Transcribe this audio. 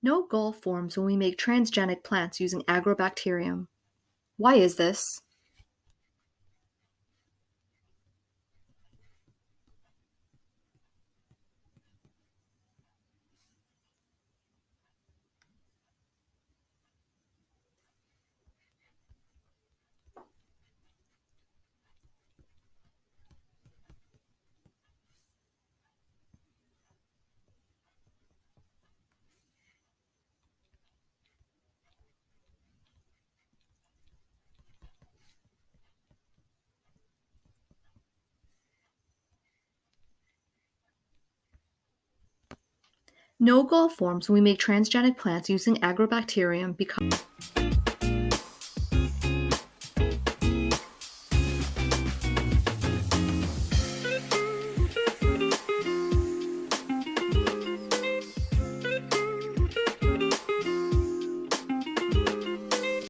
No gall forms when we make transgenic plants using Agrobacterium. Why is this? No gall forms when we make transgenic plants using Agrobacterium because